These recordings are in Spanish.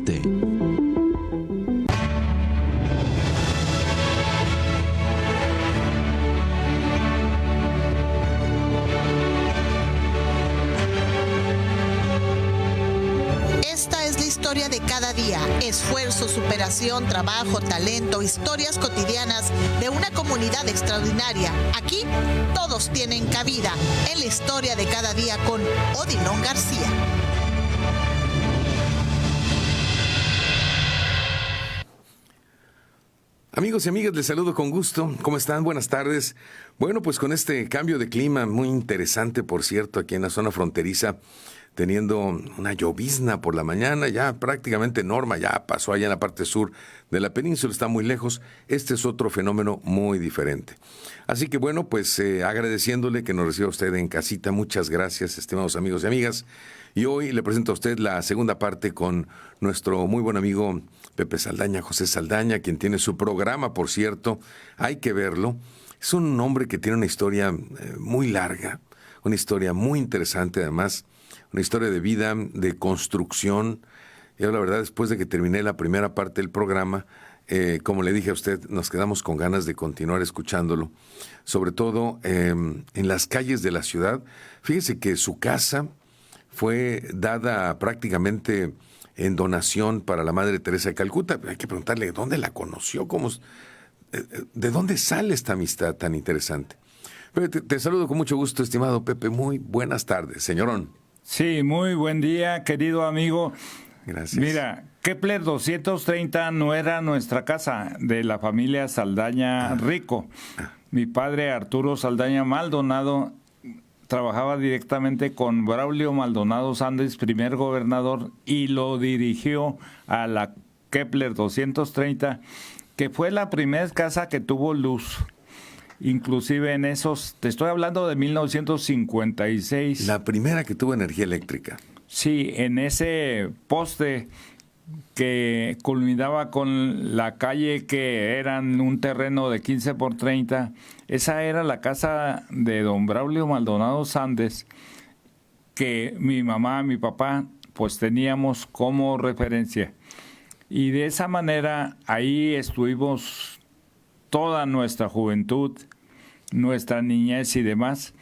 Norte. Esta es la historia de cada día. Esfuerzo, superación, trabajo, talento, historias cotidianas de una comunidad extraordinaria. Aquí todos tienen cabida en la historia de cada día con Odilon García. Amigos y amigas, les saludo con gusto. ¿Cómo están? Buenas tardes. Bueno, pues con este cambio de clima muy interesante, por cierto, aquí en la zona fronteriza, teniendo una llovizna por la mañana, ya prácticamente Norma ya pasó allá en la parte sur de la península, está muy lejos. Este es otro fenómeno muy diferente. Así que bueno, pues agradeciéndole que nos reciba usted en casita. Muchas gracias, estimados amigos y amigas. Y hoy le presento a usted la segunda parte con nuestro muy buen amigo Pepe Saldaña, José Saldaña, quien tiene su programa, por cierto. Hay que verlo. Es un hombre que tiene una historia muy larga, una historia muy interesante además, una historia de vida, de construcción. Yo la verdad, después de que terminé la primera parte del programa, como le dije a usted, nos quedamos con ganas de continuar escuchándolo, sobre todo en las calles de la ciudad. Fíjese que su casa fue dada prácticamente en donación para la Madre Teresa de Calcuta. Hay que preguntarle dónde la conoció, de dónde sale esta amistad tan interesante. Pepe, te saludo con mucho gusto, estimado Pepe. Muy buenas tardes, señorón. Sí, muy buen día, querido amigo. Gracias. Mira, Kepler 230 no era nuestra casa, de la familia Saldaña Rico. Mi padre, Arturo Saldaña Maldonado, trabajaba directamente con Braulio Maldonado Sandes, primer gobernador, y lo dirigió a la Kepler 230, que fue la primera casa que tuvo luz. Inclusive en esos, te estoy hablando de 1956. La primera que tuvo energía eléctrica. Sí, en ese poste que culminaba con la calle, que era un terreno de 15 por 30, esa era la casa de don Braulio Maldonado Sandes, que mi mamá, mi papá, pues teníamos como referencia. Y de esa manera ahí estuvimos toda nuestra juventud, nuestra niñez y demás.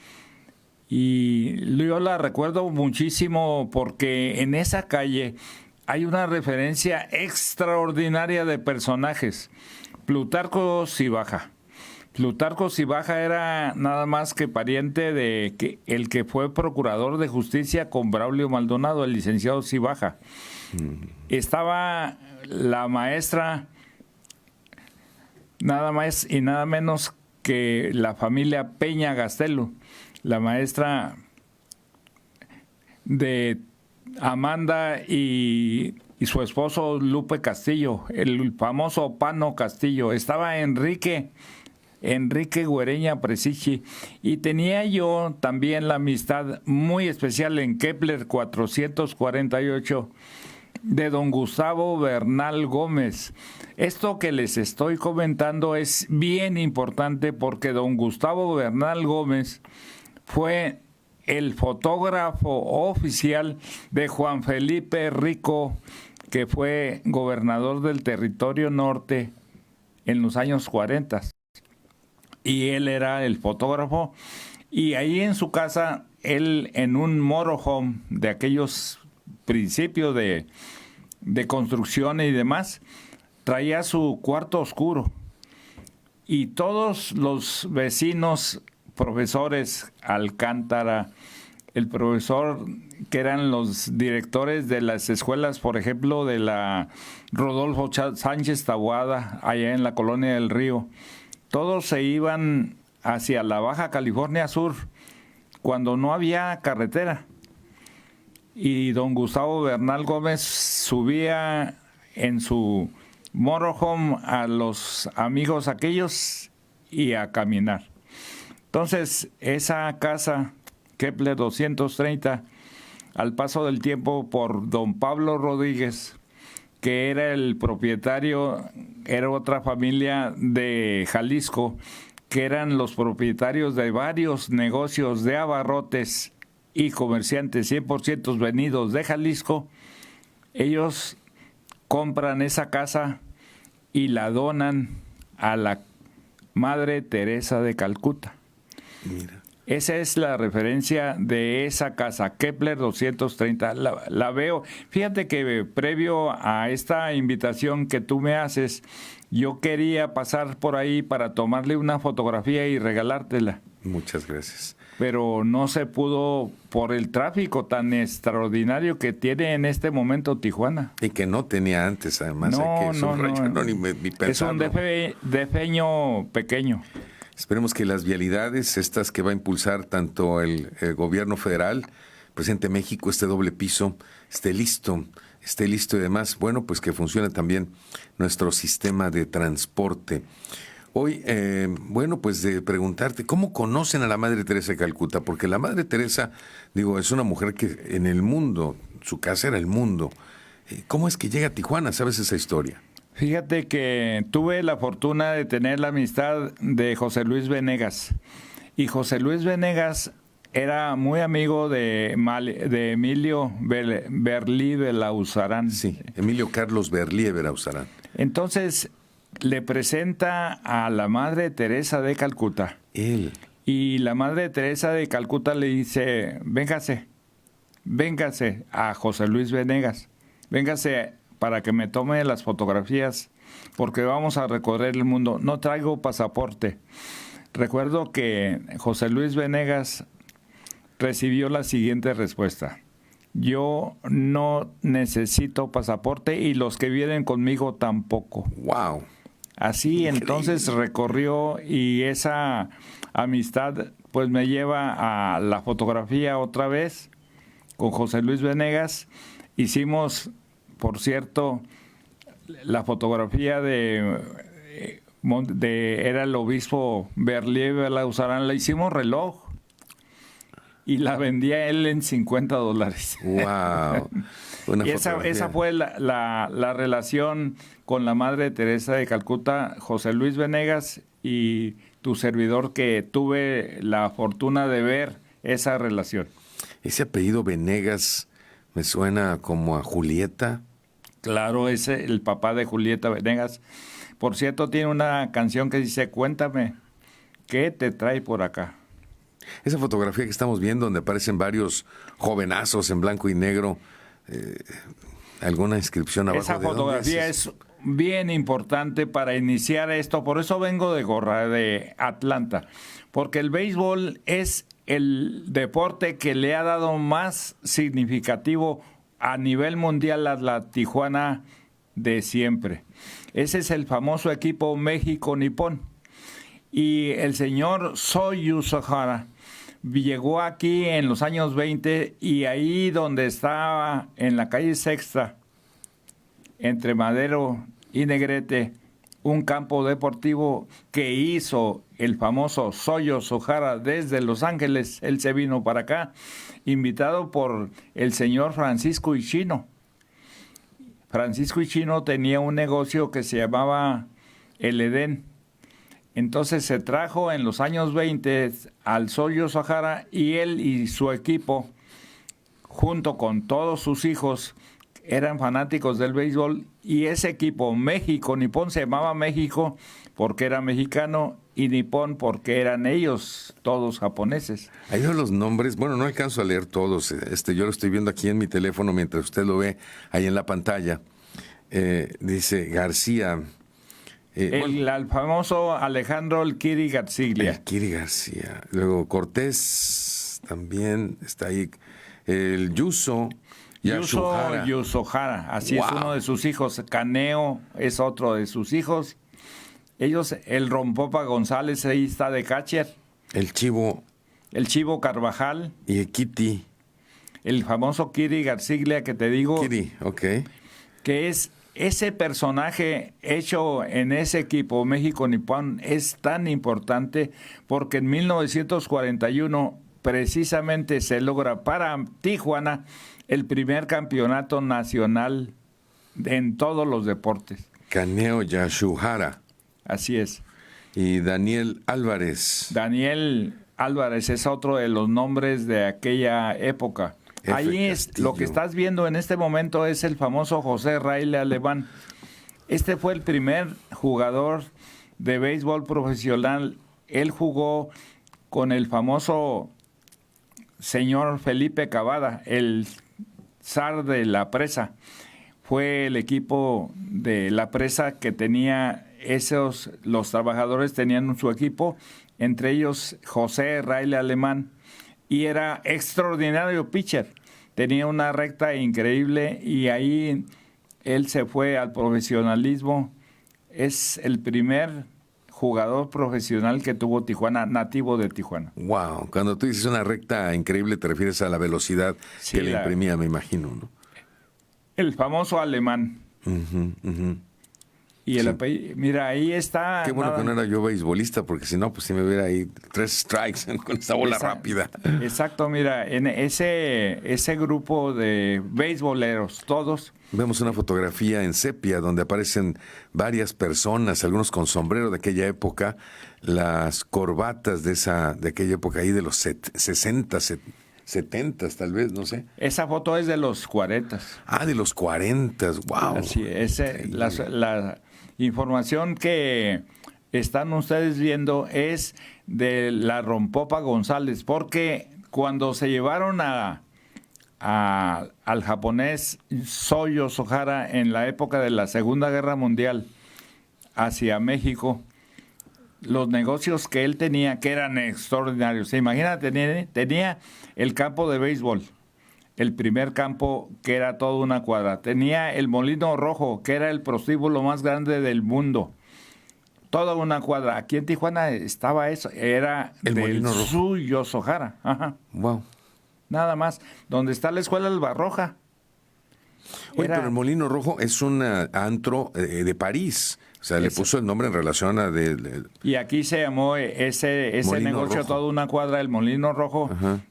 Y yo la recuerdo muchísimo porque en esa calle hay una referencia extraordinaria de personajes. Plutarco Cibaja. Plutarco Cibaja era nada más que pariente de el que fue procurador de justicia con Braulio Maldonado, el licenciado Cibaja. Estaba la maestra, nada más y nada menos que la familia Peña Gastelo, la maestra de Amanda y su esposo Lupe Castillo, el famoso Pano Castillo. Estaba Enrique Güereña Presichi, y tenía yo también la amistad muy especial en Kepler 448 de don Gustavo Bernal Gómez. Esto que les estoy comentando es bien importante porque don Gustavo Bernal Gómez fue el fotógrafo oficial de Juan Felipe Rico, que fue gobernador del Territorio Norte en los años 40. Y él era el fotógrafo. Y ahí en su casa, él en un motorhome de aquellos principios de construcción y demás, traía su cuarto oscuro. Y todos los vecinos, profesores, Alcántara, el profesor que eran los directores de las escuelas, por ejemplo, de la Rodolfo Sánchez Taboada, allá en la Colonia del Río, todos se iban hacia la Baja California Sur cuando no había carretera. Y don Gustavo Bernal Gómez subía en su motorhome a los amigos aquellos y a caminar. Entonces, esa casa, Kepler 230, al paso del tiempo por don Pablo Rodríguez, que era el propietario, era otra familia de Jalisco, que eran los propietarios de varios negocios de abarrotes y comerciantes 100% venidos de Jalisco. Ellos compran esa casa y la donan a la Madre Teresa de Calcuta. Mira. Esa es la referencia de esa casa, Kepler 230. La veo. Fíjate que previo a esta invitación que tú me haces, yo quería pasar por ahí para tomarle una fotografía y regalártela. Muchas gracias. Pero no se pudo por el tráfico tan extraordinario que tiene en este momento Tijuana. Y que no tenía antes, además. Hay que subrayarlo, ni pensarlo. Es un defeño pequeño. Esperemos que las vialidades, estas que va a impulsar tanto el gobierno federal, presidente México, este doble piso, esté listo y además, bueno, pues que funcione también nuestro sistema de transporte. Hoy, bueno, pues de preguntarte, ¿cómo conocen a la Madre Teresa de Calcuta? Porque la Madre Teresa, digo, es una mujer que en el mundo, su casa era el mundo. ¿Cómo es que llega a Tijuana? ¿Sabes esa historia? Fíjate que tuve la fortuna de tener la amistad de José Luis Venegas. Y José Luis Venegas era muy amigo de Emilio Berlí Belauzarán. Sí, Emilio Carlos Berlí Belauzarán. Entonces le presenta a la Madre Teresa de Calcuta. Él. Y la Madre Teresa de Calcuta le dice, véngase a José Luis Venegas, véngase para que me tome las fotografías, porque vamos a recorrer el mundo. No traigo pasaporte. Recuerdo que José Luis Venegas recibió la siguiente respuesta: yo no necesito pasaporte y los que vienen conmigo tampoco. ¡Wow! Así entonces recorrió, y esa amistad pues me lleva a la fotografía otra vez con José Luis Venegas. Hicimos, por cierto, la fotografía era el obispo Berlí Belauzarán, la hicimos reloj y la vendía él en $50. ¡Wow! Y esa fue la relación con la Madre Teresa de Calcuta, José Luis Venegas y tu servidor, que tuve la fortuna de ver esa relación. Ese apellido Venegas me suena como a Julieta. Claro, es el papá de Julieta Venegas. Por cierto, tiene una canción que dice, cuéntame, ¿qué te trae por acá? Esa fotografía que estamos viendo, donde aparecen varios jovenazos en blanco y negro, ¿alguna inscripción abajo? Esa de fotografía es bien importante para iniciar esto. Por eso vengo de Atlanta, porque el béisbol es el deporte que le ha dado más significativo a nivel mundial a la Tijuana de siempre. Ese es el famoso equipo México-Nippon. Y el señor Soyuz Ohara llegó aquí en los años 20, y ahí donde estaba en la calle Sexta, entre Madero y Negrete, un campo deportivo que hizo el famoso Soyuz Ohara desde Los Ángeles. Él se vino para acá, invitado por el señor Francisco Ichino. Francisco Ichino tenía un negocio que se llamaba El Edén. Entonces se trajo en los años 20 al Soyuz Ohara, y él y su equipo, junto con todos sus hijos, eran fanáticos del béisbol, y ese equipo México-Nippon se llamaba México porque era mexicano y Nippon porque eran ellos todos japoneses. Ahí veo los nombres, bueno, no alcanzo a leer todos, yo lo estoy viendo aquí en mi teléfono mientras usted lo ve ahí en la pantalla. Dice García. El famoso Alejandro El Kiri Garziglia. El Kiri García. Luego también está ahí. El Yuso Ohara, así wow. Es uno de sus hijos. Caneo es otro de sus hijos. El Rompopa González, ahí está de catcher. El Chivo Carvajal. Y el Kitty. El famoso Kiri Garziglia que te digo. Kiri, ok. Que es ese personaje hecho en ese equipo México-Nippon, es tan importante porque en 1941 precisamente se logra para Tijuana el primer campeonato nacional en todos los deportes. Caneo Yashuhara. Así es. Y Daniel Álvarez. Daniel Álvarez es otro de los nombres de aquella época. Ahí es lo que estás viendo en este momento es el famoso José Raile Alemán. Este fue el primer jugador de béisbol profesional. Él jugó con el famoso señor Felipe Cavada, el zar de La Presa. Fue el equipo de La Presa que tenía los trabajadores tenían su equipo, entre ellos José Raile Alemán, y era extraordinario pitcher. Tenía una recta increíble y ahí él se fue al profesionalismo. Es el primer jugador profesional que tuvo Tijuana, nativo de Tijuana. Wow, cuando tú dices una recta increíble te refieres a la velocidad que le imprimía, me imagino, ¿no? El famoso Alemán. Y el apellido, mira, ahí está. Qué bueno que no era yo beisbolista, porque si no, pues si me hubiera ahí 3 strikes con esta bola rápida. Exacto, mira, en ese grupo de beisboleros, todos. Vemos una fotografía en sepia donde aparecen varias personas, algunos con sombrero de aquella época, las corbatas de aquella época ahí de los 60, 70 tal vez, no sé. Esa foto es de los 40. Ah, de los 40, wow. Así es, la información que están ustedes viendo es de la Rompopa González, porque cuando se llevaron al japonés Soyo Sohara en la época de la Segunda Guerra Mundial hacia México, los negocios que él tenía, que eran extraordinarios. Imagínate, tenía el campo de béisbol, el primer campo que era toda una cuadra. Tenía el Molino Rojo, que era el prostíbulo más grande del mundo. Toda una cuadra. Aquí en Tijuana estaba eso. Era el del Suyo Sohara. Ajá. Wow. Nada más. Donde está la escuela Albarroja. Oye, pero el Molino Rojo es un antro de París. O sea, le puso el nombre en relación a... Y aquí se llamó ese negocio Rojo. Toda una cuadra, el Molino Rojo,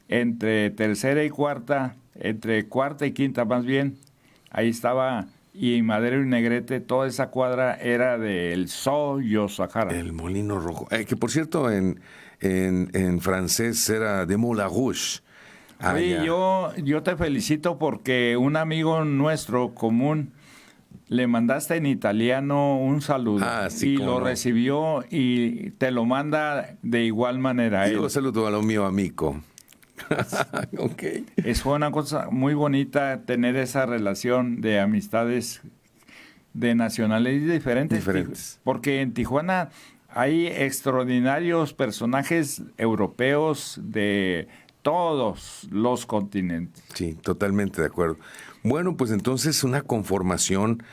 entre tercera y cuarta, entre cuarta y quinta más bien. Ahí estaba, y Madero y Negrete, toda esa cuadra era del Soyo Sohara. El Molino Rojo. Que por cierto, en francés era de Moulin Rouge. Oye, yo te felicito porque un amigo nuestro común le mandaste en italiano un saludo y lo recibió y te lo manda de igual manera. Yo saludo a lo mío amigo. Okay. Es una cosa muy bonita tener esa relación de amistades de nacionalidades diferentes. Porque en Tijuana hay extraordinarios personajes europeos de todos los continentes. Sí, totalmente de acuerdo. Bueno, pues entonces una conformación,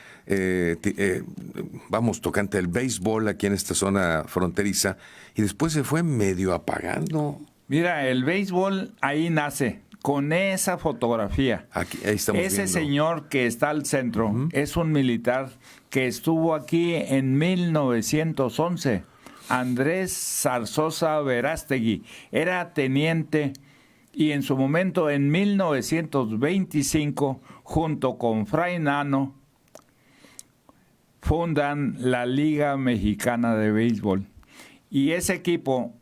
tocante el béisbol aquí en esta zona fronteriza, y después se fue medio apagando. Mira, el béisbol ahí nace, con esa fotografía. Ahí estamos Ese viendo. señor que está al centro es un militar que estuvo aquí en 1911, Andrés Zarzosa Verástegui, era teniente. Y en su momento, en 1925, junto con Fray Nano, fundan la Liga Mexicana de Béisbol. Y ese equipo,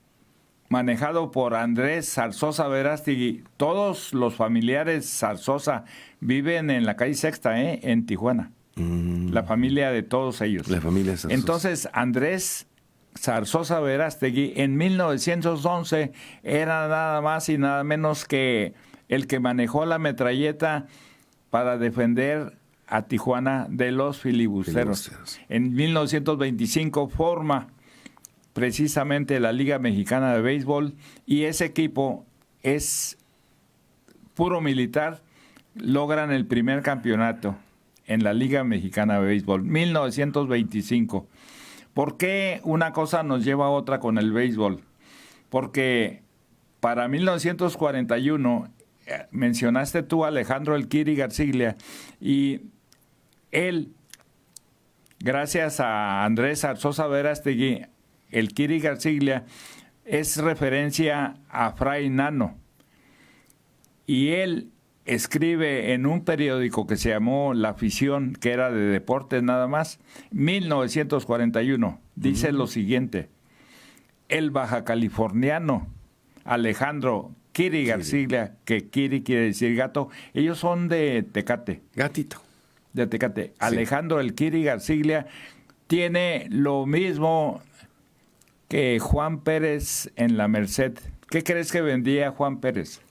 manejado por Andrés Zarzosa Verástegui, todos los familiares Zarzosa viven en la calle Sexta, en Tijuana. La familia de todos ellos. La familia Zarzosa. Entonces, Andrés Zarzosa Verástegui en 1911 era nada más y nada menos que el que manejó la metralleta para defender a Tijuana de los filibusteros. En 1925 forma precisamente la Liga Mexicana de Béisbol y ese equipo es puro militar, logran el primer campeonato en la Liga Mexicana de Béisbol, 1925. ¿Por qué una cosa nos lleva a otra con el béisbol? Porque para 1941 mencionaste tú a Alejandro El Kiri Garciglia y él, gracias a Andrés Zarzosa Verástegui, El Kiri Garciglia es referencia a Fray Nano y él escribe en un periódico que se llamó La Afición, que era de deportes nada más, 1941, dice lo siguiente: el baja californiano Alejandro Kiri García, que Kiri quiere decir gato. Ellos son de Tecate. Gatito. De Tecate. Sí. Alejandro el Kiri García tiene lo mismo que Juan Pérez en la Merced. ¿Qué crees que vendía Juan Pérez?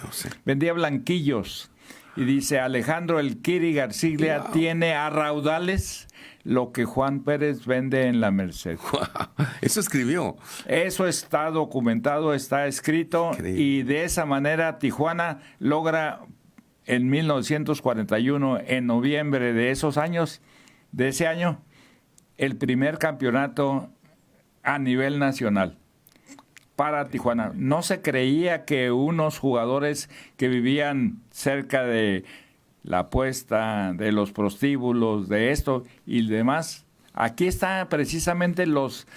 No sé. Vendía blanquillos. Y dice, Alejandro el Kiri García Wow. tiene a raudales lo que Juan Pérez vende en la Merced. Eso escribió. Eso está documentado, está escrito, Increíble. y de esa manera Tijuana logra en 1941, en noviembre de ese año, el primer campeonato a nivel nacional para Tijuana. No se creía que unos jugadores que vivían cerca de la apuesta, de los prostíbulos, de esto y demás, aquí están precisamente los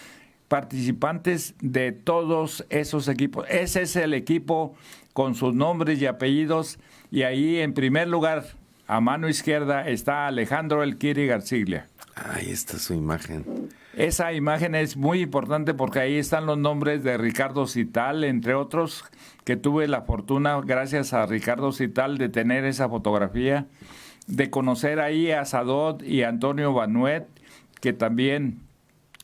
participantes de todos esos equipos. Ese es el equipo con sus nombres y apellidos, y ahí en primer lugar, a mano izquierda, está Alejandro el Kiri García. Ahí está su imagen. Esa imagen es muy importante porque ahí están los nombres de Ricardo Cital, entre otros, que tuve la fortuna, gracias a Ricardo Cital, de tener esa fotografía, de conocer ahí a Sadot y a Antonio Banuet, que también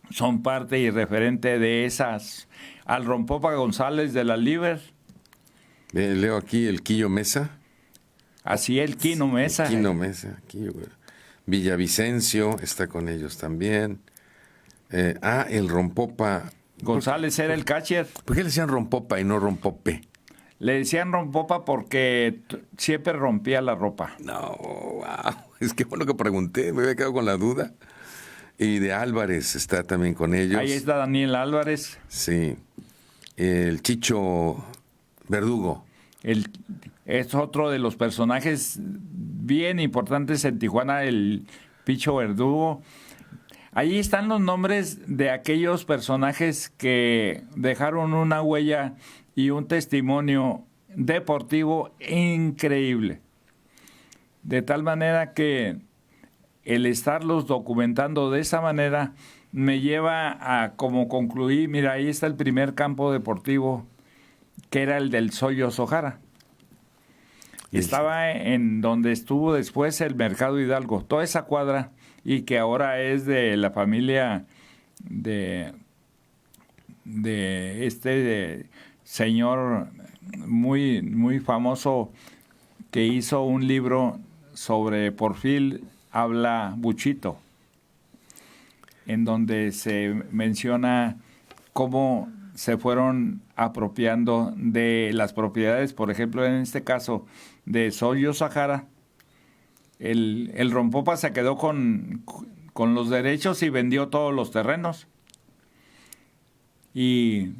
son parte y referente de esas. Al Rompopa González de la Liber, Leo aquí el Quillo Mesa. así el Quino Mesa. Quino Mesa. Quillo, güey. Villavicencio está con ellos también. El Rompopa. González era el catcher. ¿Por qué le decían Rompopa y no Rompope? Le decían Rompopa porque siempre rompía la ropa. No, wow. Es que bueno que pregunté, me había quedado con la duda. Y de Álvarez está también con ellos. Ahí está Daniel Álvarez. Sí. El Chicho Verdugo. Es otro de los personajes bien importantes en Tijuana, el Picho Verdugo. Ahí están los nombres de aquellos personajes que dejaron una huella y un testimonio deportivo increíble. De tal manera que el estarlos documentando de esa manera me lleva a como concluir, mira, ahí está el primer campo deportivo, que era el del Soyos Ojara. Estaba en donde estuvo después el Mercado Hidalgo, toda esa cuadra, y que ahora es de la familia de este señor muy, muy famoso que hizo un libro sobre Porfil habla Buchito, en donde se menciona cómo se fueron apropiando de las propiedades, por ejemplo, en este caso de Soyos Ojara. El Rompopa se quedó con los derechos y vendió todos los terrenos. Y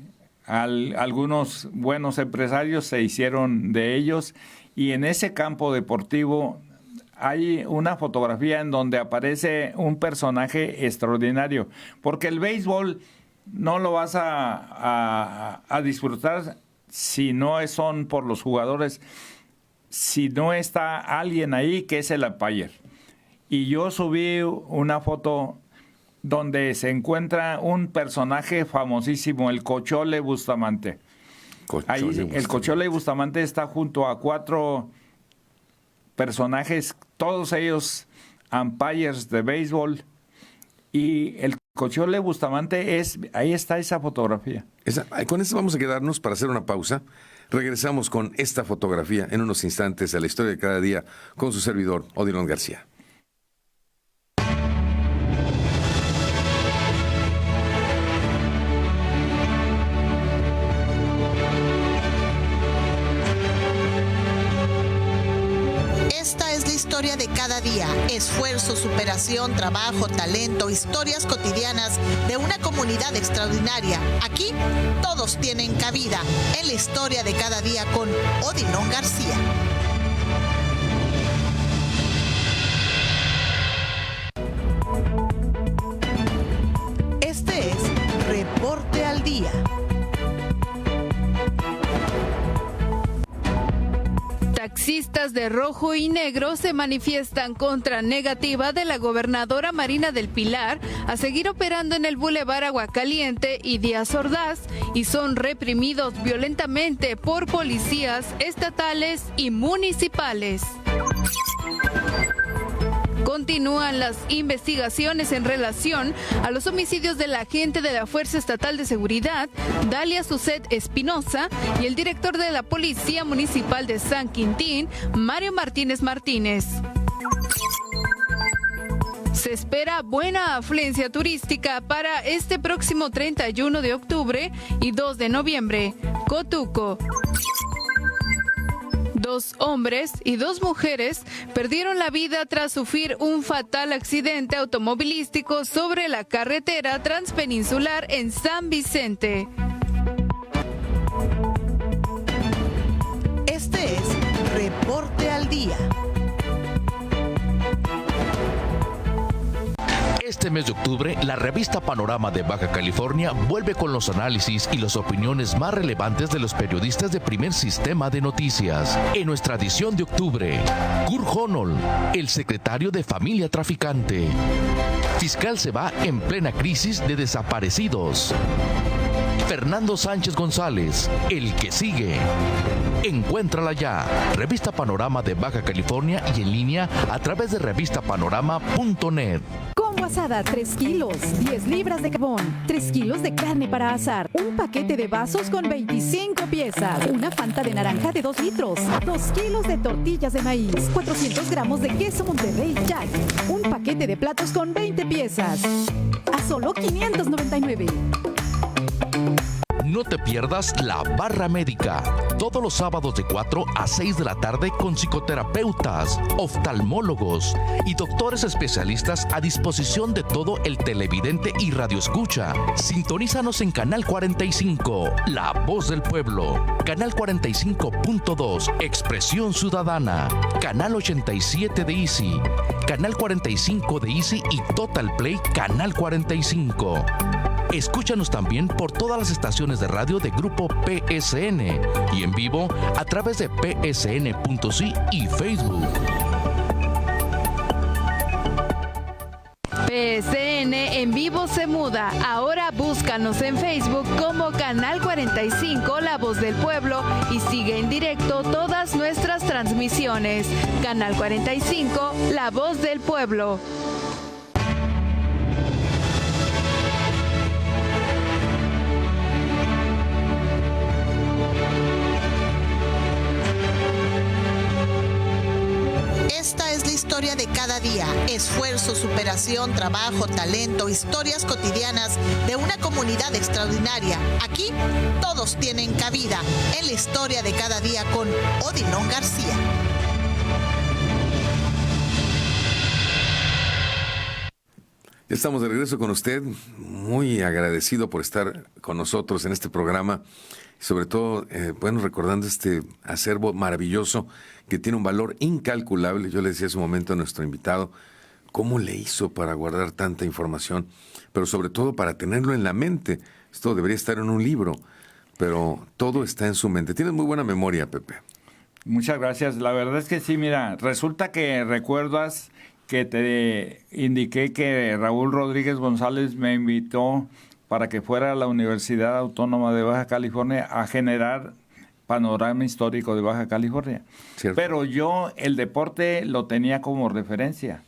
algunos buenos empresarios se hicieron de ellos. Y en ese campo deportivo hay una fotografía en donde aparece un personaje extraordinario. Porque el béisbol no lo vas a disfrutar si no son por los jugadores, si no está alguien ahí que es el umpire. Y yo subí una foto donde se encuentra un personaje famosísimo, el Cochole Bustamante. El Cochole Bustamante está junto a 4 personajes, todos ellos umpires de béisbol, y el Cochole Bustamante ahí está esa fotografía. Con eso vamos a quedarnos para hacer una pausa. Regresamos con esta fotografía en unos instantes a la historia de cada día con su servidor, Odilon García. Esta es la historia de cada día. Esfuerzo, superación, trabajo, talento, historias cotidianas de una comunidad extraordinaria. Aquí todos tienen cabida en la historia de cada día con Odilon García. Este es Reporte al Día. Publicistas de rojo y negro se manifiestan contra negativa de la gobernadora Marina del Pilar a seguir operando en el Boulevard Aguacaliente y Díaz Ordaz y son reprimidos violentamente por policías estatales y municipales. Continúan las investigaciones en relación a los homicidios del agente de la Fuerza Estatal de Seguridad, Dalia Suset Espinosa, y el director de la Policía Municipal de San Quintín, Mario Martínez Martínez. Se espera buena afluencia turística para este próximo 31 de octubre y 2 de noviembre. Cotuco. 2 hombres y 2 mujeres perdieron la vida tras sufrir un fatal accidente automovilístico sobre la carretera transpeninsular en San Vicente. Este es Reporte al Día. Este mes de octubre, la revista Panorama de Baja California vuelve con los análisis y las opiniones más relevantes de los periodistas de Primer Sistema de Noticias. En nuestra edición de octubre, Kurt Honnold, el secretario de Familia Traficante. Fiscal se va en plena crisis de desaparecidos. Fernando Sánchez González, el que sigue. Encuéntrala ya. Revista Panorama de Baja California y en línea a través de revistapanorama.net. Combo asada, 3 kilos, 10 libras de carbón, 3 kilos de carne para asar, un paquete de vasos con 25 piezas, una Fanta de naranja de 2 litros, 2 kilos de tortillas de maíz, 400 gramos de queso Monterrey Jack, un paquete de platos con 20 piezas, a solo $599. No te pierdas La Barra Médica, todos los sábados de 4 a 6 de la tarde con psicoterapeutas, oftalmólogos y doctores especialistas a disposición de todo el televidente y radioescucha. Sintonízanos en Canal 45, La Voz del Pueblo, Canal 45.2, Expresión Ciudadana, Canal 87 de Easy, Canal 45 de Easy y Total Play, Canal 45. Escúchanos también por todas las estaciones de radio de Grupo PSN y en vivo a través de psn.si y Facebook. PSN en vivo se muda. Ahora búscanos en Facebook como Canal 45 La Voz del Pueblo y sigue en directo todas nuestras transmisiones. Canal 45 La Voz del Pueblo. Esta es la historia de cada día. Esfuerzo, superación, trabajo, talento, historias cotidianas de una comunidad extraordinaria. Aquí todos tienen cabida en la historia de cada día con Odilon García. Estamos de regreso con usted, muy agradecido por estar con nosotros en este programa, sobre todo, recordando este acervo maravilloso que tiene un valor incalculable. Yo le decía hace un momento a nuestro invitado, ¿cómo le hizo para guardar tanta información? Pero sobre todo para tenerlo en la mente. Esto debería estar en un libro, pero todo está en su mente. Tienes muy buena memoria, Pepe. Muchas gracias. La verdad es que sí, mira, resulta que recuerdas que te indiqué que Raúl Rodríguez González me invitó para que fuera a la Universidad Autónoma de Baja California a generar panorama histórico de Baja California. Cierto. Pero yo el deporte lo tenía como referencia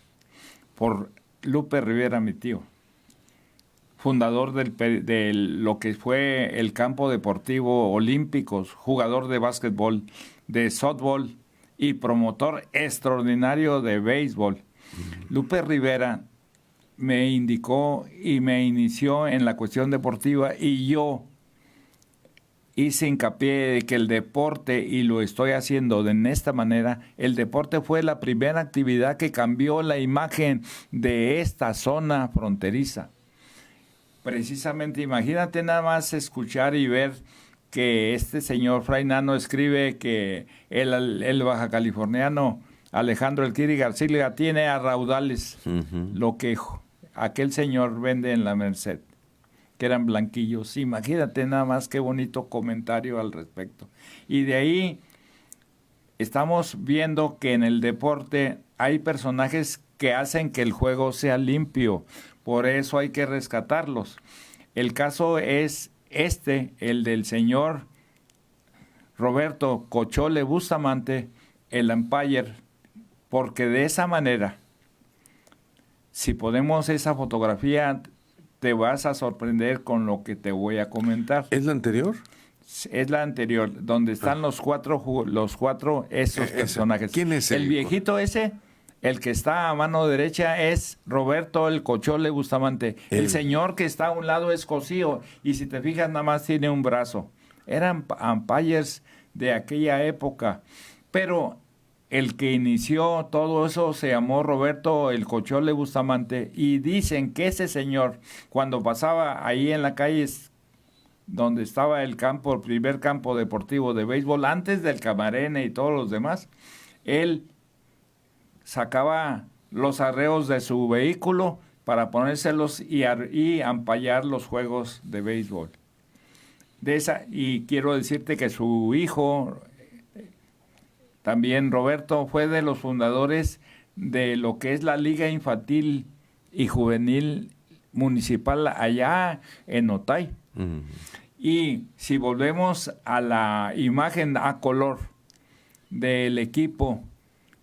por Lupe Rivera, mi tío, fundador de lo que fue el campo deportivo Olímpicos, jugador de básquetbol, de softball y promotor extraordinario de béisbol. Lupe Rivera me indicó y me inició en la cuestión deportiva y yo hice hincapié de que el deporte, y lo estoy haciendo de esta manera, el deporte fue la primera actividad que cambió la imagen de esta zona fronteriza. Precisamente, imagínate nada más escuchar y ver que este señor Fray Nano escribe que el baja californiano Alejandro El Kiri García tiene a raudales lo que aquel señor vende en la Merced, que eran blanquillos. Imagínate nada más qué bonito comentario al respecto. Y de ahí estamos viendo que en el deporte hay personajes que hacen que el juego sea limpio. Por eso hay que rescatarlos. El caso es el del señor Roberto Cochole Bustamante, el umpire, porque de esa manera, si ponemos esa fotografía, te vas a sorprender con lo que te voy a comentar. ¿Es la anterior? Es la anterior, donde están los cuatro esos personajes. ¿Quién es el viejito ese? El que está a mano derecha es Roberto el Cochole Bustamante. El señor que está a un lado es Cosío, y si te fijas nada más tiene un brazo. Eran umpires de aquella época, pero el que inició todo eso se llamó Roberto el Cochole Bustamante, y dicen que ese señor, cuando pasaba ahí en la calle donde estaba el primer campo deportivo de béisbol, antes del Camarena y todos los demás, él sacaba los arreos de su vehículo para ponérselos y ampallar los juegos de béisbol. Y quiero decirte que su hijo, también Roberto, fue de los fundadores de lo que es la Liga Infantil y Juvenil Municipal allá en Otay. Uh-huh. Y si volvemos a la imagen a color del equipo,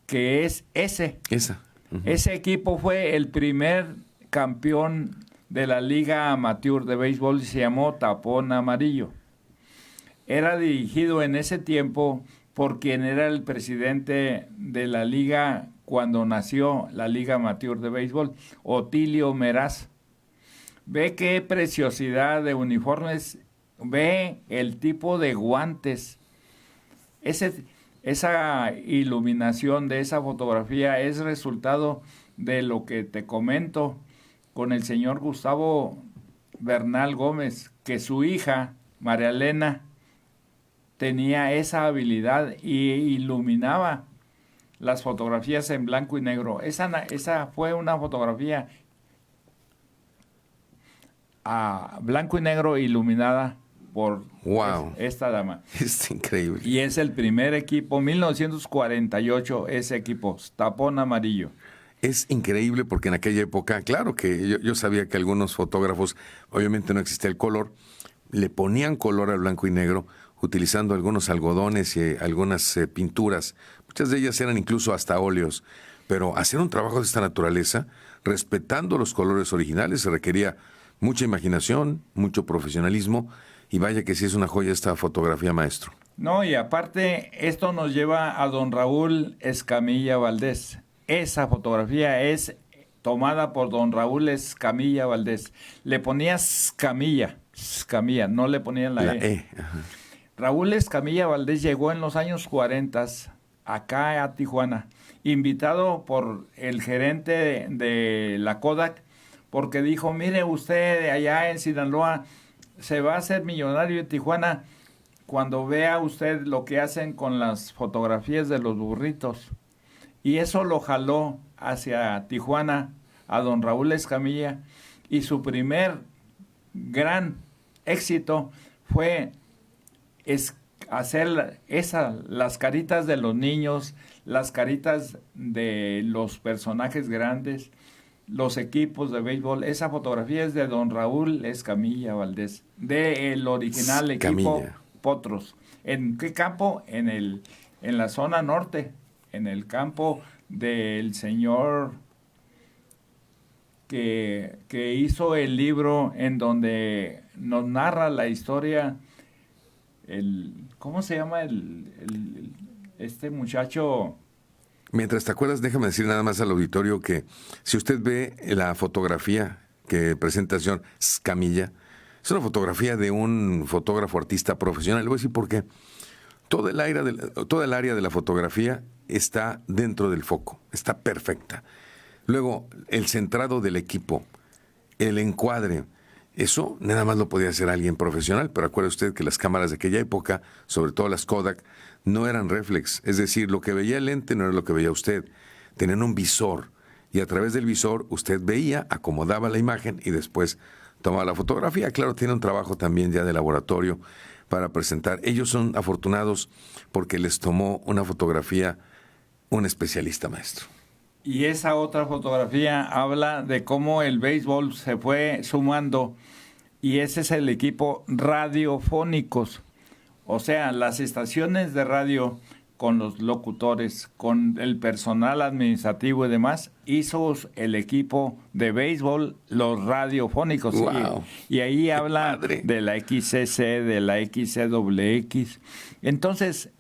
que es ese. Uh-huh. Ese equipo fue el primer campeón de la Liga Amateur de Béisbol y se llamó Tapón Amarillo. Era dirigido en ese tiempo por quien era el presidente de la liga cuando nació la Liga Amateur de Béisbol, Otilio Meraz. Ve qué preciosidad de uniformes, ve el tipo de guantes. Esa iluminación de esa fotografía es resultado de lo que te comento con el señor Gustavo Bernal Gómez, que su hija, María Elena, tenía esa habilidad y iluminaba las fotografías en blanco y negro. Esa fue una fotografía a blanco y negro iluminada por esta dama. Es increíble. Y es el primer equipo, 1948, ese equipo, Tapón Amarillo. Es increíble porque en aquella época, claro que yo sabía que algunos fotógrafos, obviamente no existía el color, le ponían color al blanco y negro utilizando algunos algodones y algunas pinturas. Muchas de ellas eran incluso hasta óleos. Pero hacer un trabajo de esta naturaleza, respetando los colores originales, se requería mucha imaginación, mucho profesionalismo, y vaya que sí es una joya esta fotografía, maestro. No, y aparte, esto nos lleva a don Raúl Escamilla Valdés. Esa fotografía es tomada por don Raúl Escamilla Valdés. Le ponía Escamilla, no le ponían la E. Ajá. Raúl Escamilla Valdés llegó en los años 40 acá a Tijuana, invitado por el gerente de la Kodak, porque dijo, mire usted, allá en Sinaloa se va a hacer millonario en Tijuana cuando vea usted lo que hacen con las fotografías de los burritos. Y eso lo jaló hacia Tijuana a don Raúl Escamilla, y su primer gran éxito fue hacer las caritas de los niños, las caritas de los personajes grandes, los equipos de béisbol. Esa fotografía es de don Raúl Escamilla Valdés, del original equipo Potros. ¿En qué campo? En la zona norte, en el campo del señor que hizo el libro en donde nos narra la historia. ¿Cómo se llama este muchacho? Mientras te acuerdas, déjame decir nada más al auditorio que si usted ve la fotografía que presenta el señor Escamilla, es una fotografía de un fotógrafo artista profesional. Le voy a decir por qué. Toda el área de la fotografía está dentro del foco, está perfecta. Luego, el centrado del equipo, el encuadre, eso nada más lo podía hacer alguien profesional, pero acuerde usted que las cámaras de aquella época, sobre todo las Kodak, no eran reflex, es decir, lo que veía el lente no era lo que veía usted, tenían un visor, y a través del visor usted veía, acomodaba la imagen y después tomaba la fotografía. Claro, tiene un trabajo también ya de laboratorio para presentar. Ellos son afortunados porque les tomó una fotografía un especialista, maestro. Y esa otra fotografía habla de cómo el béisbol se fue sumando, y ese es el equipo radiofónicos. O sea, las estaciones de radio con los locutores, con el personal administrativo y demás, hizo el equipo de béisbol, los radiofónicos. Wow. Y ahí habla padre. de la XCC, de la XCWX. Entonces,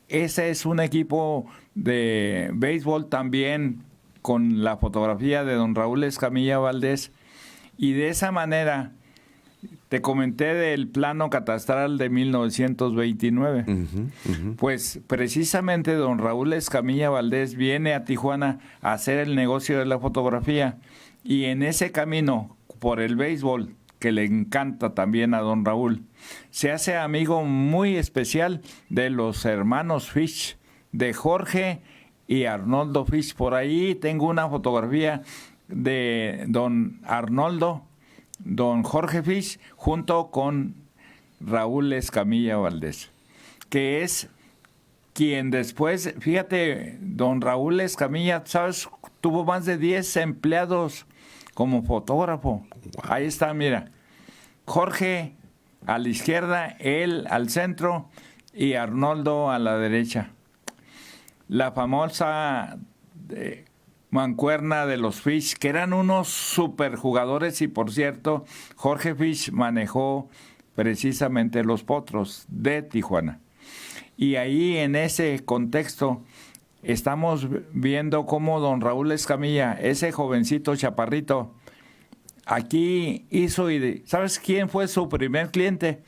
ese es un equipo de béisbol también con la fotografía de don Raúl Escamilla Valdés. Y de esa manera, te comenté del plano catastral de 1929. Pues precisamente don Raúl Escamilla Valdés viene a Tijuana a hacer el negocio de la fotografía, y en ese camino por el béisbol, que le encanta también a don Raúl, se hace amigo muy especial de los hermanos Fish, de Jorge y Arnoldo Fish. Por ahí tengo una fotografía de don Arnoldo, don Jorge Fish, junto con Raúl Escamilla Valdés, que es quien después, fíjate, don Raúl Escamilla, ¿sabes? Tuvo más de 10 empleados como fotógrafo. Ahí está, mira, Jorge a la izquierda, él al centro y Arnoldo a la derecha. La famosa mancuerna de los Fish, que eran unos superjugadores, y por cierto, Jorge Fish manejó precisamente los Potros de Tijuana. Y ahí en ese contexto estamos viendo cómo don Raúl Escamilla, ese jovencito chaparrito, aquí hizo, ¿sabes quién fue su primer cliente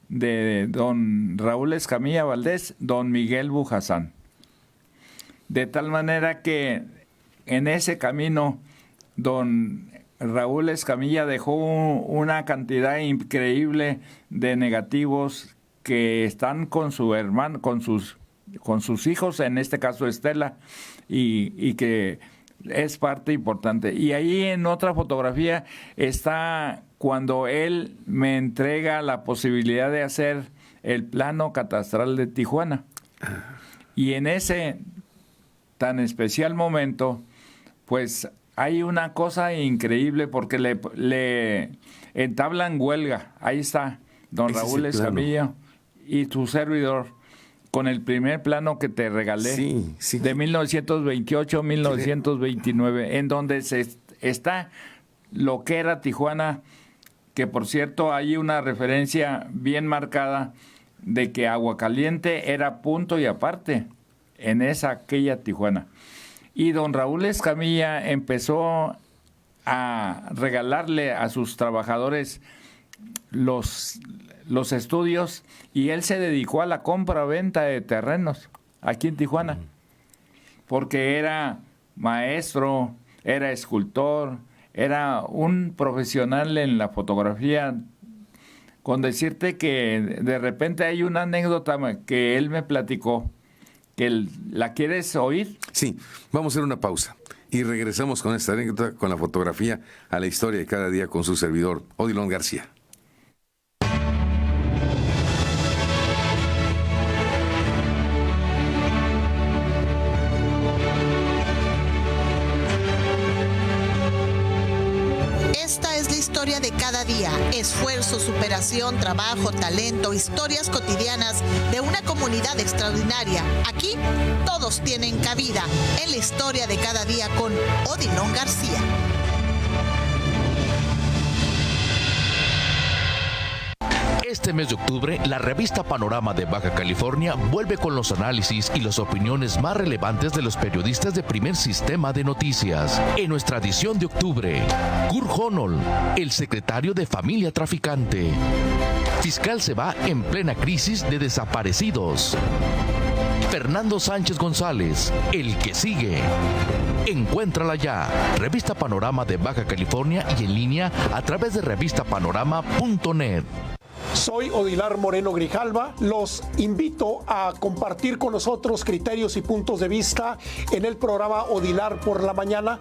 de don Raúl Escamilla Valdés? Don Miguel Bujasán. De tal manera que en ese camino don Raúl Escamilla dejó una cantidad increíble de negativos que están con su hermano, con sus hijos, en este caso Estela, y que es parte importante. Y ahí en otra fotografía está cuando él me entrega la posibilidad de hacer el plano catastral de Tijuana. Y en ese tan especial momento, pues hay una cosa increíble, porque le entablan huelga. Ahí está don Raúl Escamilla y tu servidor con el primer plano que te regalé, de 1928-1929, en donde está lo que era Tijuana, que por cierto hay una referencia bien marcada de que Aguacaliente era punto y aparte en aquella Tijuana. Y don Raúl Escamilla empezó a regalarle a sus trabajadores los estudios, y él se dedicó a la compra-venta de terrenos aquí en Tijuana, porque era maestro, era escultor, era un profesional en la fotografía. Con decirte que de repente hay una anécdota que él me platicó, que ¿la quieres oír? Sí, vamos a hacer una pausa y regresamos con esta anécdota, con la fotografía, a la historia de cada día con su servidor, Odilon García. Esta es la historia de cada día, esfuerzo, superación, trabajo, talento, historias cotidianas de una comunidad extraordinaria. Aquí todos tienen cabida en la historia de cada día con Odilon García. Este mes de octubre, la revista Panorama de Baja California vuelve con los análisis y las opiniones más relevantes de los periodistas de Primer Sistema de Noticias. En nuestra edición de octubre, Kurt Honnold, el secretario de Familia Traficante. Fiscal se va en plena crisis de desaparecidos. Fernando Sánchez González, el que sigue. Encuéntrala ya. Revista Panorama de Baja California y en línea a través de revistapanorama.net. Soy Odilar Moreno Grijalva. Los invito a compartir con nosotros criterios y puntos de vista en el programa Odilar por la mañana.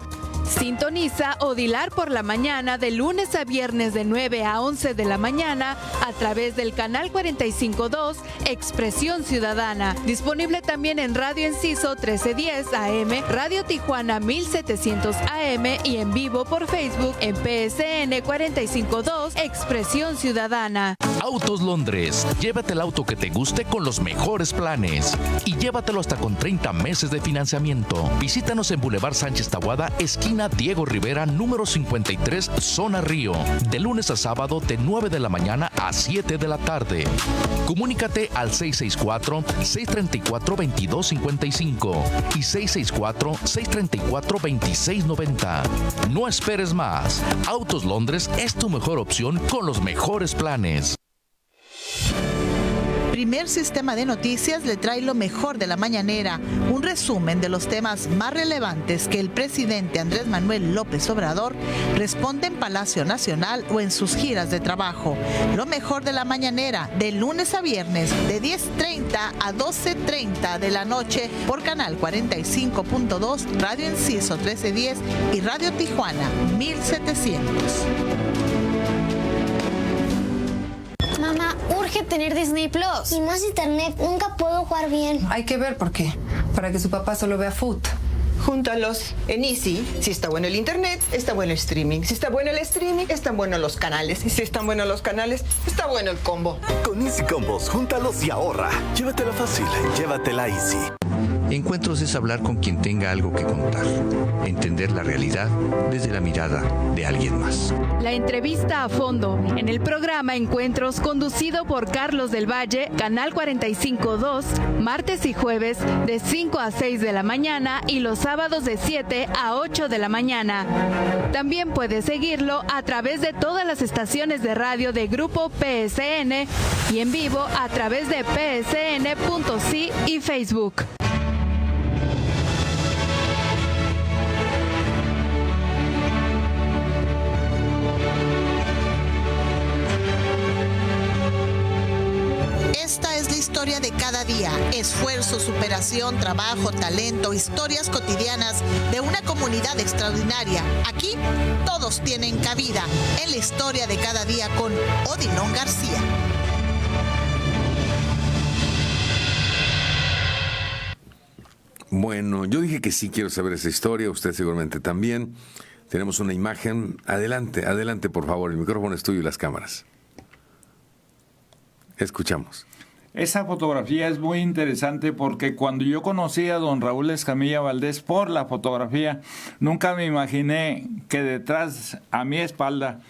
Sintoniza Odilar por la mañana de lunes a viernes de 9 a 11 de la mañana a través del canal 45.2 Expresión Ciudadana. Disponible también en Radio Enciso 1310 AM, Radio Tijuana 1700 AM y en vivo por Facebook en PSN 45.2 Expresión Ciudadana. Autos Londres. Llévate el auto que te guste con los mejores planes y llévatelo hasta con 30 meses de financiamiento. Visítanos en Boulevard Sánchez Tahuada, esquina Diego Rivera, número 53, Zona Río, de lunes a sábado de 9 de la mañana a 7 de la tarde. Comunícate al 664-634-2255 y 664-634-2690. No esperes más. Autos Londres es tu mejor opción con los mejores planes. Primer Sistema de Noticias le trae lo mejor de la mañanera, un resumen de los temas más relevantes que el presidente Andrés Manuel López Obrador responde en Palacio Nacional o en sus giras de trabajo. Lo mejor de la mañanera, de lunes a viernes, de 10:30 a 12:30 de la noche por Canal 45.2, Radio Enciso 1310 y Radio Tijuana 1700. Mamá, urge tener Disney Plus. Y más internet, nunca puedo jugar bien. Hay que ver por qué. Para que su papá solo vea Food. Júntalos. En Easy, si está bueno el internet, está bueno el streaming. Si está bueno el streaming, están buenos los canales. Y si están buenos los canales, está bueno el combo. Con Easy Combos, júntalos y ahorra. Llévatela fácil, llévatela Easy. Encuentros es hablar con quien tenga algo que contar, entender la realidad desde la mirada de alguien más. La entrevista a fondo en el programa Encuentros, conducido por Carlos del Valle, Canal 45.2, martes y jueves de 5 a 6 de la mañana y los sábados de 7 a 8 de la mañana. También puedes seguirlo a través de todas las estaciones de radio de Grupo PSN y en vivo a través de psn.si y Facebook. Esta es la historia de cada día, esfuerzo, superación, trabajo, talento, historias cotidianas de una comunidad extraordinaria. Aquí todos tienen cabida en la historia de cada día con Odilon García. Bueno, yo dije que sí quiero saber esa historia, usted seguramente también. Tenemos una imagen. Adelante, adelante, por favor. El micrófono es tuyo y las cámaras. Escuchamos. Esa fotografía es muy interesante porque cuando yo conocí a don Raúl Escamilla Valdés por la fotografía, nunca me imaginé que detrás, a mi espalda,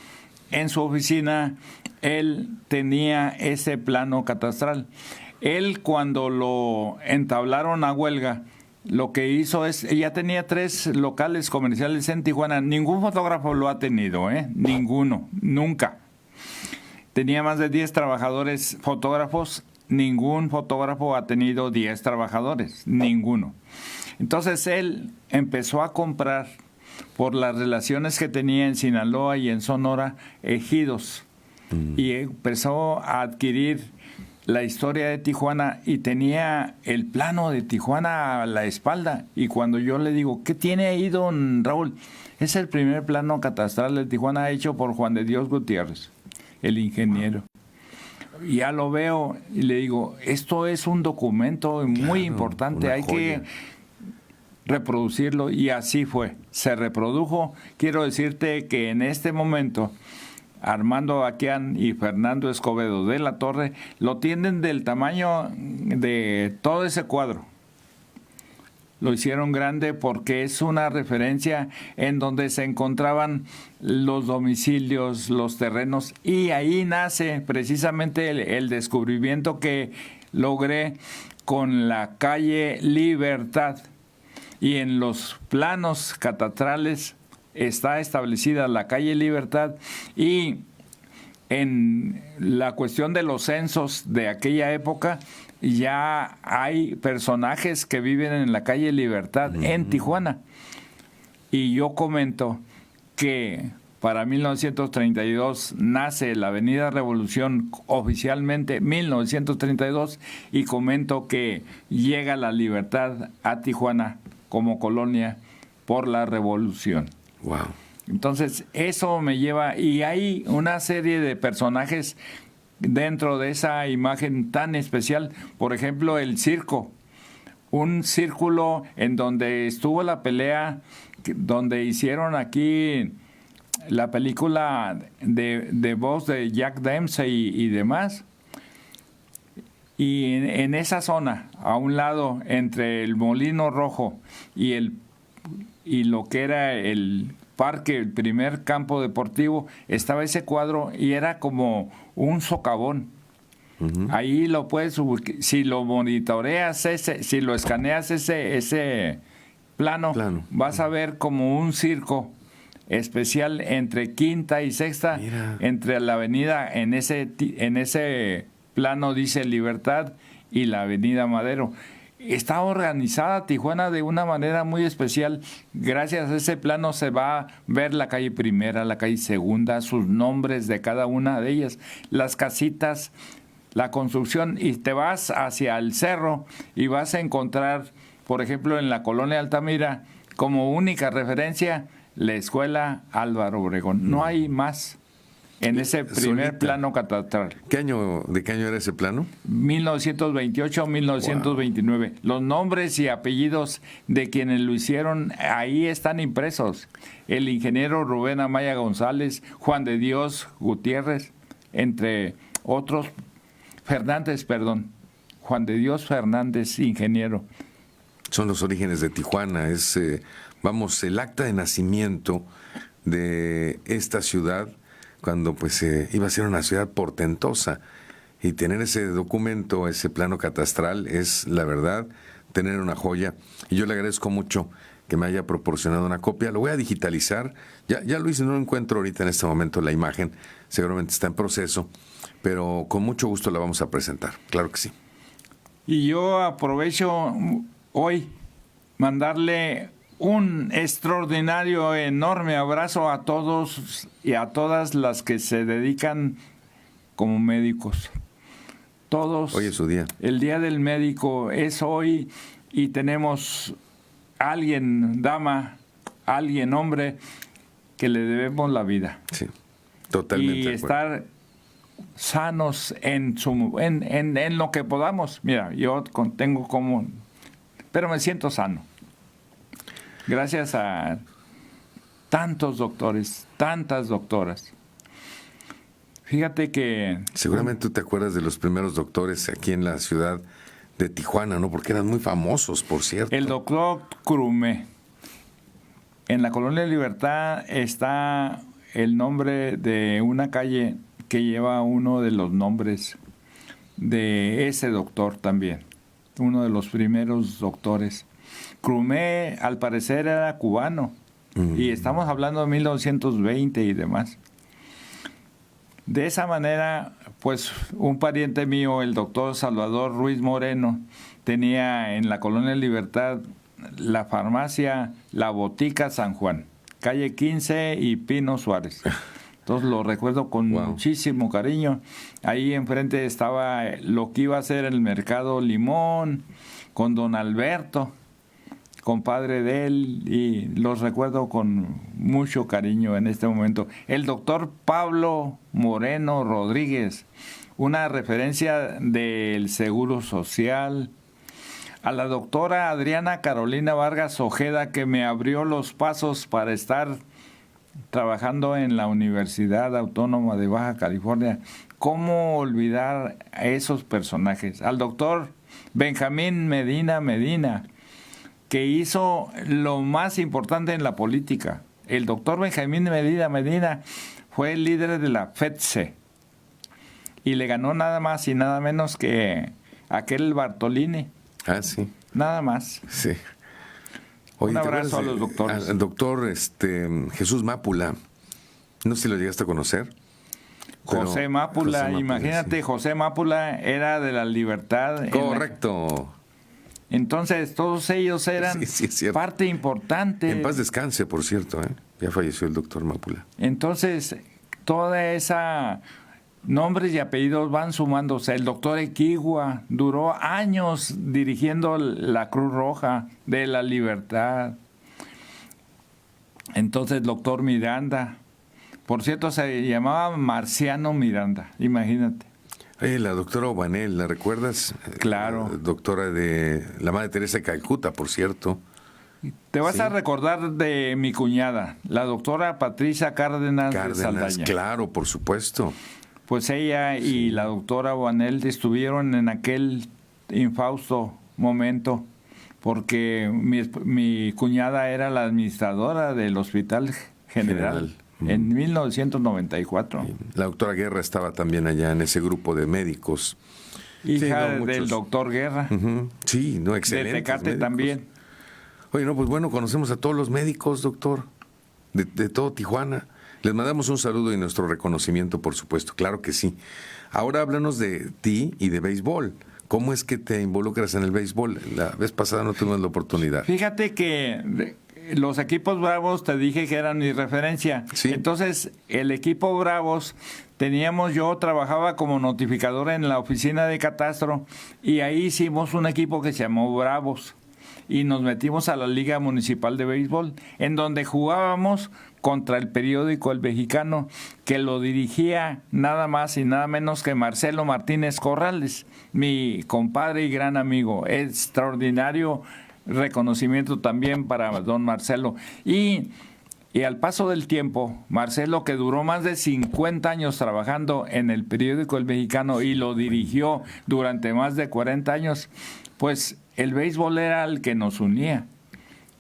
en su oficina, él tenía ese plano catastral. Él, cuando lo entablaron a huelga, lo que hizo es, ya tenía 3 locales comerciales en Tijuana. Ningún fotógrafo lo ha tenido, ninguno, nunca. Tenía más de 10 trabajadores fotógrafos. Ningún fotógrafo ha tenido 10 trabajadores, ninguno. Entonces él empezó a comprar, por las relaciones que tenía en Sinaloa y en Sonora, ejidos. Y empezó a adquirir la historia de Tijuana y tenía el plano de Tijuana a la espalda. Y cuando yo le digo, ¿qué tiene ahí, don Raúl? Es el primer plano catastral de Tijuana hecho por Juan de Dios Gutiérrez, el ingeniero. Y ya lo veo y le digo, esto es un documento muy importante, hay que reproducirlo. Y así fue, se reprodujo. Quiero decirte que en este momento Armando Baquián y Fernando Escobedo de la Torre lo tienen del tamaño de todo ese cuadro. Lo hicieron grande porque es una referencia en donde se encontraban los domicilios, los terrenos, y ahí nace precisamente el descubrimiento que logré con la calle Libertad. Y en los planos catastrales está establecida la calle Libertad, y en la cuestión de los censos de aquella época ya hay personajes que viven en la calle Libertad en Tijuana. Y yo comento que para 1932 nace la Avenida Revolución oficialmente, 1932, y comento que llega la Libertad a Tijuana como colonia por la Revolución. Wow. Entonces, eso me lleva, y hay una serie de personajes dentro de esa imagen tan especial. Por ejemplo, el circo, un círculo en donde estuvo la pelea, donde hicieron aquí la película de voz de Jack Dempsey y demás. Y en esa zona, a un lado, entre el Molino Rojo y lo que era el parque, el primer campo deportivo, estaba ese cuadro y era como un socavón. Ahí lo puedes, si lo monitoreas, si lo escaneas ese plano, vas a ver como un circo especial entre Quinta y Sexta, entre la avenida, en ese plano dice Libertad, y la avenida Madero. Está organizada Tijuana de una manera muy especial. Gracias a ese plano se va a ver la calle Primera, la calle Segunda, sus nombres de cada una de ellas, las casitas, la construcción, y te vas hacia el cerro y vas a encontrar, por ejemplo, en la colonia Altamira, como única referencia, la escuela Álvaro Obregón. No hay más en ese primer plano catastral. ¿De qué año era ese plano? 1928-1929. Wow. Los nombres y apellidos de quienes lo hicieron ahí están impresos. El ingeniero Rubén Amaya González, Juan de Dios Gutiérrez, entre otros. Juan de Dios Fernández, ingeniero. Son los orígenes de Tijuana. Es, el acta de nacimiento de esta ciudad, cuando pues iba a ser una ciudad portentosa, y tener ese documento, ese plano catastral, es la verdad tener una joya. Y yo le agradezco mucho que me haya proporcionado una copia. Lo voy a digitalizar, ya lo hice, no encuentro ahorita en este momento la imagen, seguramente está en proceso, pero con mucho gusto la vamos a presentar, claro que sí. Y yo aprovecho hoy mandarle un extraordinario, enorme abrazo a todos y a todas las que se dedican como médicos. Todos. Hoy es su día. El Día del Médico es hoy, y tenemos alguien, dama, alguien, hombre, que le debemos la vida. Sí, totalmente. Y estar sanos en lo que podamos. Mira, yo tengo pero me siento sano. Gracias a tantos doctores, tantas doctoras. Fíjate que... Seguramente tú te acuerdas de los primeros doctores aquí en la ciudad de Tijuana, ¿no? Porque eran muy famosos, por cierto. El doctor Crumé. En la Colonia Libertad está el nombre de una calle que lleva uno de los nombres de ese doctor también. Uno de los primeros doctores. Crumé, al parecer, era cubano. Y estamos hablando de 1920 y demás. De esa manera, pues, un pariente mío, el doctor Salvador Ruiz Moreno, tenía en la Colonia Libertad la farmacia La Botica San Juan, calle 15 y Pino Suárez. Entonces lo recuerdo con muchísimo cariño. Ahí enfrente estaba lo que iba a ser el Mercado Limón, con don Alberto, compadre de él, y los recuerdo con mucho cariño en este momento. El doctor Pablo Moreno Rodríguez, una referencia del Seguro Social. A la doctora Adriana Carolina Vargas Ojeda, que me abrió los pasos para estar trabajando en la Universidad Autónoma de Baja California. ¿Cómo olvidar a esos personajes? Al doctor Benjamín Medina, que hizo lo más importante en la política. El doctor Benjamín Medina fue el líder de la FETSE y le ganó nada más y nada menos que aquel Bartolini. Ah, sí. Nada más. Sí. Oye, un abrazo a los doctores. Al doctor Jesús Mápula, no sé si lo llegaste a conocer. José Mápula, imagínate, sí. José Mápula era de la Libertad. Correcto. Entonces, todos ellos eran parte importante. En paz descanse, por cierto, ¿eh? Ya falleció el doctor Mápula. Entonces, toda esa nombres y apellidos van sumándose. El doctor Equigua duró años dirigiendo la Cruz Roja de la Libertad. Entonces, doctor Miranda, por cierto, se llamaba Marciano Miranda, imagínate. La doctora Obanel, ¿la recuerdas? Claro. Doctora de la Madre Teresa de Calcuta, por cierto. Te vas a recordar de mi cuñada, la doctora Patricia Cárdenas de Saldaña. Claro, por supuesto. Pues ella y la doctora Obanel estuvieron en aquel infausto momento porque mi cuñada era la administradora del Hospital General. En 1994. La doctora Guerra estaba también allá en ese grupo de médicos. Hija del doctor Guerra. Sí, no, excelente. De Tecate médicos también. Oye, no, pues bueno, conocemos a todos los médicos, doctor, de todo Tijuana. Les mandamos un saludo y nuestro reconocimiento, por supuesto, claro que sí. Ahora háblanos de ti y de béisbol. ¿Cómo es que te involucras en el béisbol? La vez pasada no tuvimos la oportunidad. Fíjate que los equipos Bravos te dije que eran mi referencia. Sí. Entonces, el equipo Bravos, yo trabajaba como notificador en la oficina de catastro y ahí hicimos un equipo que se llamó Bravos y nos metimos a la Liga Municipal de Béisbol, en donde jugábamos contra el periódico El Mexicano, que lo dirigía nada más y nada menos que Marcelo Martínez Corrales, mi compadre y gran amigo. Extraordinario reconocimiento también para don Marcelo. Y al paso del tiempo, Marcelo, que duró más de 50 años trabajando en el periódico El Mexicano y lo dirigió durante más de 40 años, pues el béisbol era el que nos unía.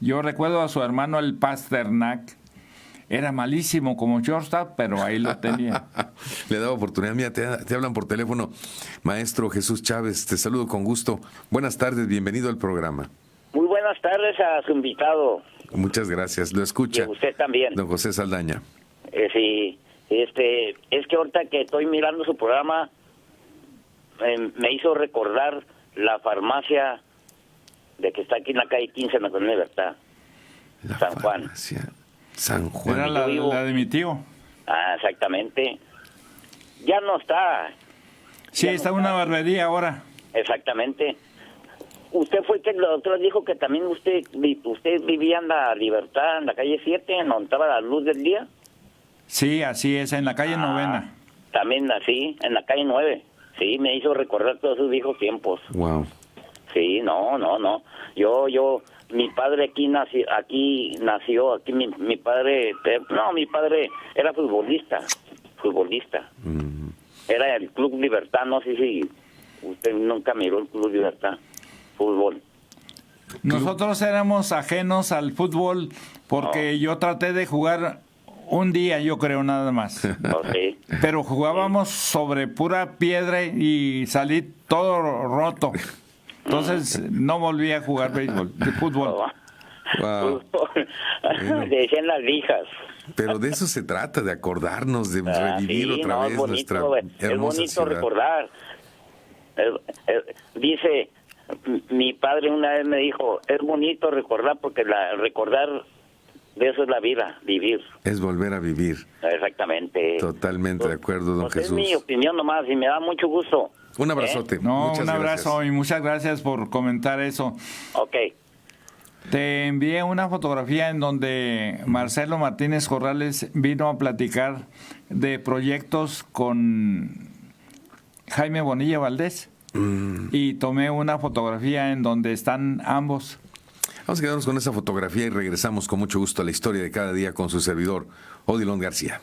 Yo recuerdo a su hermano el Pasternak, era malísimo como shortstop, pero ahí lo tenía. Le daba oportunidad. Mira, te hablan por teléfono. Maestro Jesús Chávez, te saludo con gusto. Buenas tardes, bienvenido al programa. Muy buenas tardes a su invitado. Muchas gracias, lo escucha. Y usted también. Don José Saldaña. Sí, es que ahorita que estoy mirando su programa, me hizo recordar la farmacia de que está aquí en la calle 15 en la Colonia Libertad, San Juan. San Juan. Era la de mi tío. Ah, exactamente. Ya no está. Sí, está una barbería ahora. Exactamente. Usted fue que la doctora dijo que también usted vivía en la Libertad, en la calle 7, en donde estaba la luz del día. Sí, así es, en la calle Novena. También así, en la calle 9. Sí, me hizo recordar todos esos viejos tiempos. Wow. Sí, no. Mi padre aquí nació, mi padre era futbolista. Era el Club Libertad, no sé si usted nunca miró el Club Libertad, fútbol. Nosotros éramos ajenos al fútbol porque yo traté de jugar un día, yo creo, nada más. Sí. Pero jugábamos sobre pura piedra y salí todo roto. Entonces no volví a jugar fútbol. Wow. Decían las lijas. Pero de eso se trata, de acordarnos, de revivir otra vez nuestra hermosa es bonito ciudad. Recordar. Dice, mi padre una vez me dijo, es bonito recordar porque recordar de eso es la vida, vivir. Es volver a vivir. Exactamente. Totalmente de acuerdo, don Jesús. Es mi opinión nomás y me da mucho gusto. Un abrazote. Un abrazo y muchas gracias por comentar eso. Ok. Te envié una fotografía en donde Marcelo Martínez Corrales vino a platicar de proyectos con Jaime Bonilla Valdés y tomé una fotografía en donde están ambos. Vamos a quedarnos con esa fotografía y regresamos con mucho gusto a la historia de cada día con su servidor, Odilon García.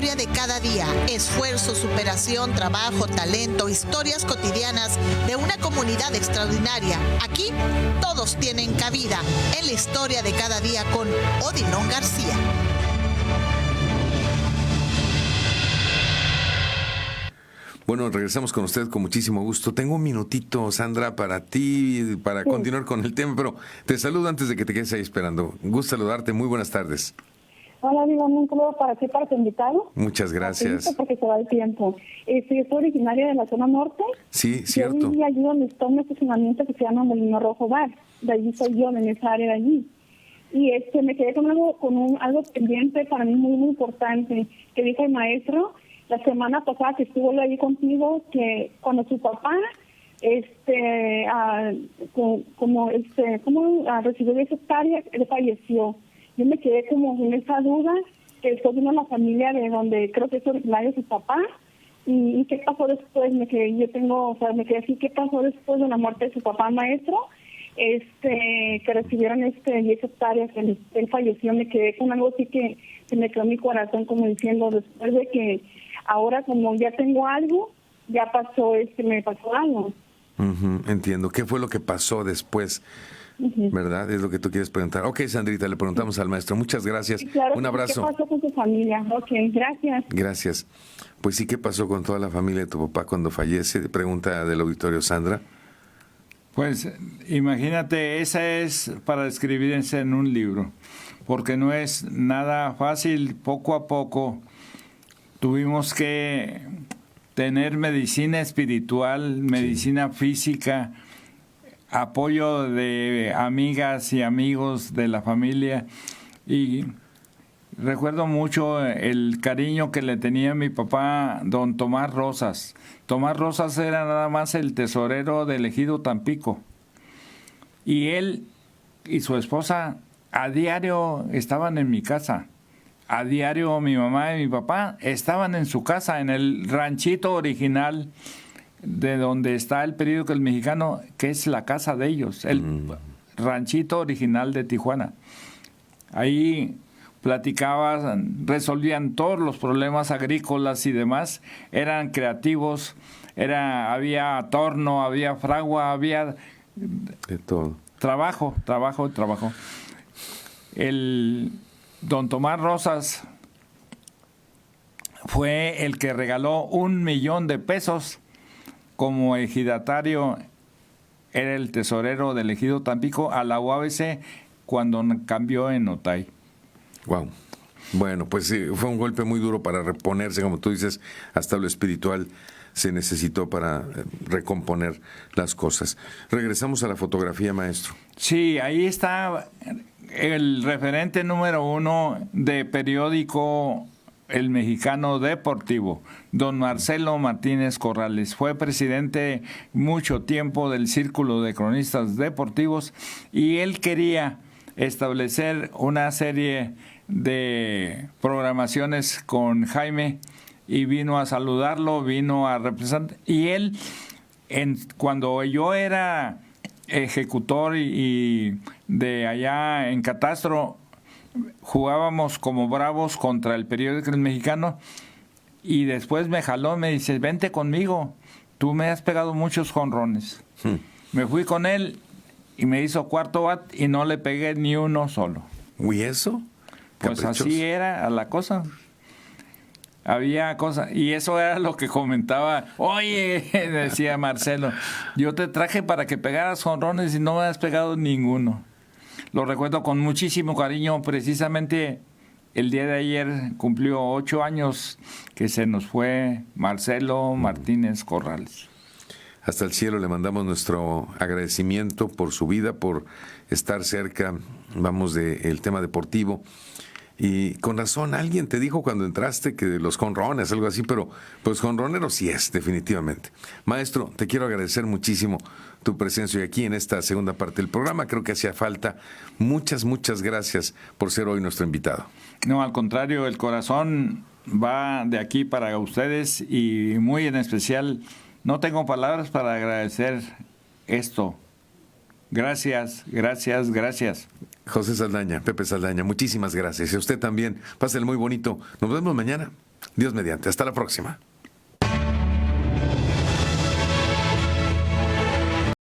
historia de cada día, esfuerzo, superación, trabajo, talento, historias cotidianas de una comunidad extraordinaria. Aquí todos tienen cabida en la historia de cada día con Odilon García. Bueno, regresamos con usted con muchísimo gusto. Tengo un minutito, Sandra, para ti, para continuar con el tema, pero te saludo antes de que te quedes ahí esperando. Gusto saludarte, muy buenas tardes. Hola, digo, un saludo para ti, para tu invitado. Muchas gracias. Porque se va el tiempo. Yo soy originaria de la zona norte. Sí, cierto. Yo vivía allí donde está un estacionamiento que se llama Molino Rojo Bar. De allí soy yo, en esa área de allí. Y me quedé con algo pendiente para mí muy, muy importante, que dijo el maestro la semana pasada que estuvo ahí contigo, que cuando su papá recibió esa hectárea, él falleció. Yo me quedé como en esa duda, que después vino la familia de donde creo que es originario su papá, y qué pasó después. Me quedé así, ¿qué pasó después de la muerte de su papá maestro? Que recibieron 10 hectáreas, él falleció. Me quedé con algo así que se me quedó en mi corazón, como diciendo, después de que ahora como ya tengo algo, ya pasó, me pasó algo. Entiendo. ¿Qué fue lo que pasó después? ¿Verdad? Es lo que tú quieres preguntar. Ok, Sandrita, le preguntamos al maestro. Muchas gracias. Claro, un abrazo. ¿Qué pasó con tu familia? Ok, gracias. Gracias. Pues sí, ¿qué pasó con toda la familia de tu papá cuando fallece? Pregunta del auditorio, Sandra. Pues imagínate, esa es para escribirse en un libro, porque no es nada fácil. Poco a poco tuvimos que tener medicina espiritual, medicina física, apoyo de amigas y amigos de la familia, y recuerdo mucho el cariño que le tenía a mi papá, don Tomás Rosas. Tomás Rosas era nada más el tesorero del ejido Tampico, y él y su esposa a diario estaban en mi casa. A diario mi mamá y mi papá estaban en su casa, en el ranchito original de donde está el periódico El Mexicano, que es la casa de ellos, el ranchito original de Tijuana. Ahí platicaban, resolvían todos los problemas agrícolas y demás, eran creativos, había torno, había fragua, había de todo. Trabajo. El don Tomás Rosas fue el que regaló $1,000,000 como ejidatario, era el tesorero del ejido Tampico a la UABC cuando cambió en Otay. Wow. Bueno, pues sí, fue un golpe muy duro para reponerse, como tú dices, hasta lo espiritual se necesitó para recomponer las cosas. Regresamos a la fotografía, maestro. Sí, ahí está el referente número 1 de periódico El Mexicano Deportivo, don Marcelo Martínez Corrales. Fue presidente mucho tiempo del Círculo de Cronistas Deportivos, y él quería establecer una serie de programaciones con Jaime, y vino a saludarlo, vino a representar. Y él, cuando yo era ejecutor y de allá en Catastro, jugábamos como bravos contra el periódico El Mexicano, y después me jaló, me dice, vente conmigo, tú me has pegado muchos jonrones. Me fui con él y me hizo cuarto bat y no le pegué ni uno solo. ¿Y eso? Pues así era la cosa. Había cosas, y eso era lo que comentaba. Oye, decía Marcelo, yo te traje para que pegaras jonrones y no me has pegado ninguno. Lo recuerdo con muchísimo cariño. Precisamente el día de ayer cumplió 8 años que se nos fue Marcelo Martínez Corrales. Hasta el cielo le mandamos nuestro agradecimiento por su vida, por estar cerca, vamos, del tema deportivo. Y con razón, alguien te dijo cuando entraste que los jonrones, algo así, pero pues jonronero sí es, definitivamente. Maestro, te quiero agradecer muchísimo tu presencia aquí en esta segunda parte del programa. Creo que hacía falta. Muchas gracias por ser hoy nuestro invitado. No, al contrario, el corazón va de aquí para ustedes, y muy en especial, no tengo palabras para agradecer esto. Gracias. José Saldaña, Pepe Saldaña, muchísimas gracias. Y a usted también. Pásenle muy bonito. Nos vemos mañana. Dios mediante. Hasta la próxima.